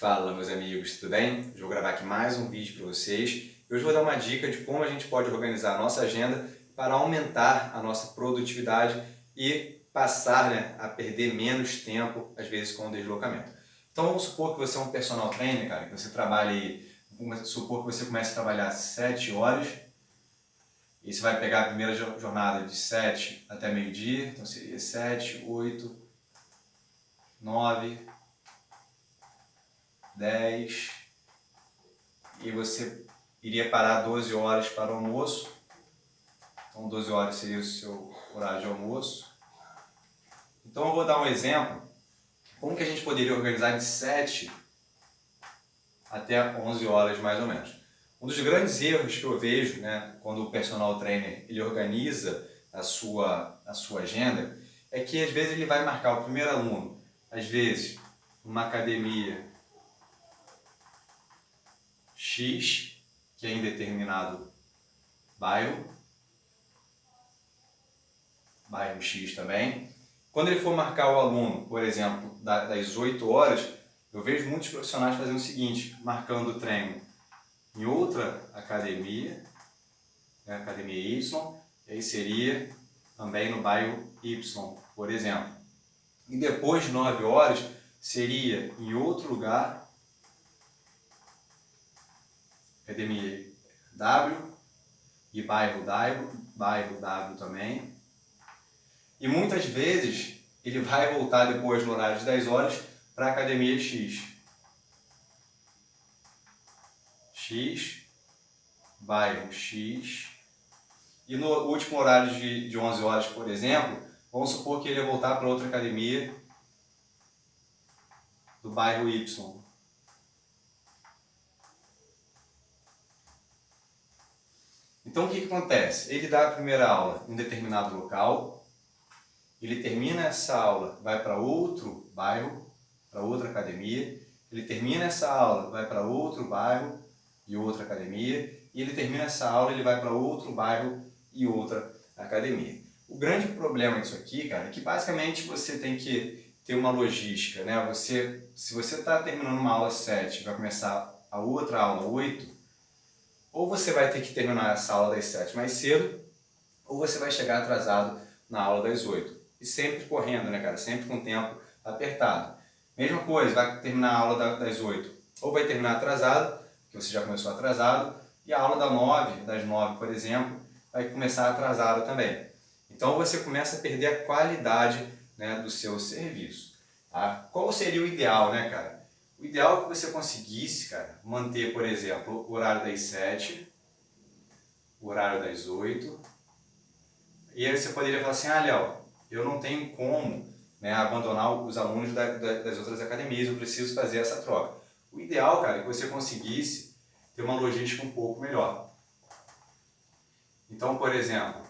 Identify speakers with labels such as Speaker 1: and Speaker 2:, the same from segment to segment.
Speaker 1: Fala, meus amigos, tudo bem? Hoje eu vou gravar aqui mais um vídeo para vocês. E hoje eu vou dar uma dica de como a gente pode organizar a nossa agenda para aumentar a nossa produtividade e passar, a perder menos tempo, às vezes, com o deslocamento. Então vamos supor que você é um personal trainer, cara, que você trabalha aí, vamos supor que você comece a trabalhar 7 horas e você vai pegar a primeira jornada de 7 até meio-dia, então seria 7, 8, 9, 10, e você iria parar 12 horas para o almoço. Então 12 horas seria o seu horário de almoço. Então eu vou dar um exemplo, como que a gente poderia organizar de 7 até 11 horas mais ou menos. Um dos grandes erros que eu vejo, quando o personal trainer ele organiza a sua agenda, é que às vezes ele vai marcar o primeiro aluno, às vezes, numa academia X, que é em determinado bairro X também. Quando ele for marcar o aluno, por exemplo, das 8 horas, eu vejo muitos profissionais fazendo o seguinte, marcando o treino em outra academia, academia Y, e aí seria também no bairro Y, por exemplo. E depois de 9 horas, seria em outro lugar, academia W e bairro W também. E muitas vezes ele vai voltar depois no horário de 10 horas para a academia X. Bairro X. E no último horário de 11 horas, por exemplo, vamos supor que ele ia voltar para outra academia do bairro Y. Então o que acontece? Ele dá a primeira aula em um determinado local, ele termina essa aula, vai para outro bairro, para outra academia, ele termina essa aula, vai para outro bairro e outra academia, e ele termina essa aula, ele vai para outro bairro e outra academia. O grande problema disso aqui, cara, é que basicamente você tem que ter uma logística, se você está terminando uma aula 7 e vai começar a outra aula 8, ou você vai ter que terminar essa aula das 7 mais cedo, ou você vai chegar atrasado na aula das 8. E sempre correndo, cara? Sempre com o tempo apertado. Mesma coisa, vai terminar a aula das 8, ou vai terminar atrasado, que você já começou atrasado, e a aula das 9, por exemplo, vai começar atrasado também. Então você começa a perder a qualidade, do seu serviço. Tá? Qual seria o ideal, cara? O ideal é que você conseguisse, cara, manter, por exemplo, o horário das 7, o horário das 8, e aí você poderia falar assim, Léo, eu não tenho como abandonar os alunos das outras academias, eu preciso fazer essa troca. O ideal, cara, é que você conseguisse ter uma logística um pouco melhor. Então, por exemplo,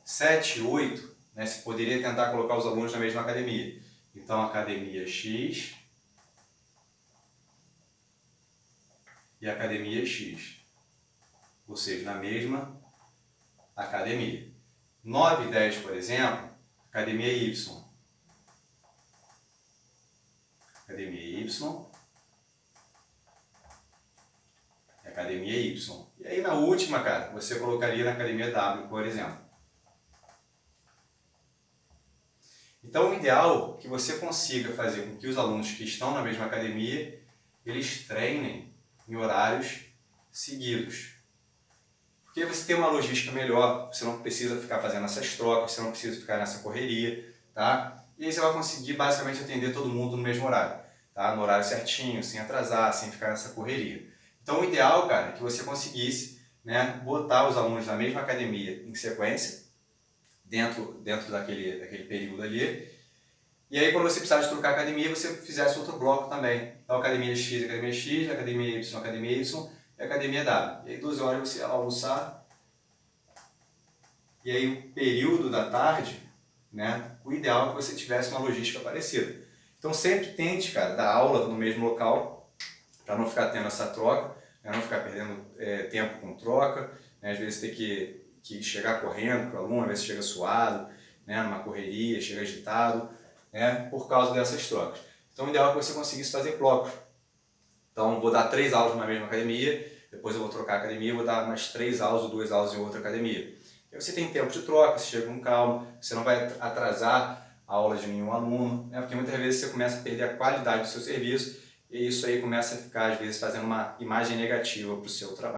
Speaker 1: 7 e 8, você poderia tentar colocar os alunos na mesma academia. Então, academia X e academia X, ou seja, na mesma academia. 9 e 10, por exemplo, academia Y. Academia Y e academia Y. E aí na última, cara, você colocaria na academia W, por exemplo. Então o ideal é que você consiga fazer com que os alunos que estão na mesma academia, eles treinem em horários seguidos. Porque você tem uma logística melhor, você não precisa ficar fazendo essas trocas, você não precisa ficar nessa correria, tá? E aí você vai conseguir basicamente atender todo mundo no mesmo horário, tá? No horário certinho, sem atrasar, sem ficar nessa correria. Então o ideal, cara, é que você conseguisse, botar os alunos na mesma academia em sequência, dentro daquele período ali, e aí quando você precisar de trocar a academia, você fizesse outro bloco também. Então academia X, academia Y, academia Y e academia W. E aí 12 horas você almoçar, e aí o período da tarde, o ideal é que você tivesse uma logística parecida. Então sempre tente, cara, dar aula no mesmo local, para não ficar tendo essa troca, não ficar perdendo tempo com troca, às vezes ter que chegar correndo para o aluno, às vezes chega suado, numa correria, chega agitado, por causa dessas trocas. Então o ideal é que você conseguisse fazer blocos. Então vou dar 3 aulas numa mesma academia, depois eu vou trocar a academia, vou dar mais 3 aulas ou 2 aulas em outra academia. E você tem tempo de troca, você chega com calma, você não vai atrasar a aula de nenhum aluno, né? Porque muitas vezes você começa a perder a qualidade do seu serviço e isso aí começa a ficar, às vezes, fazendo uma imagem negativa para o seu trabalho.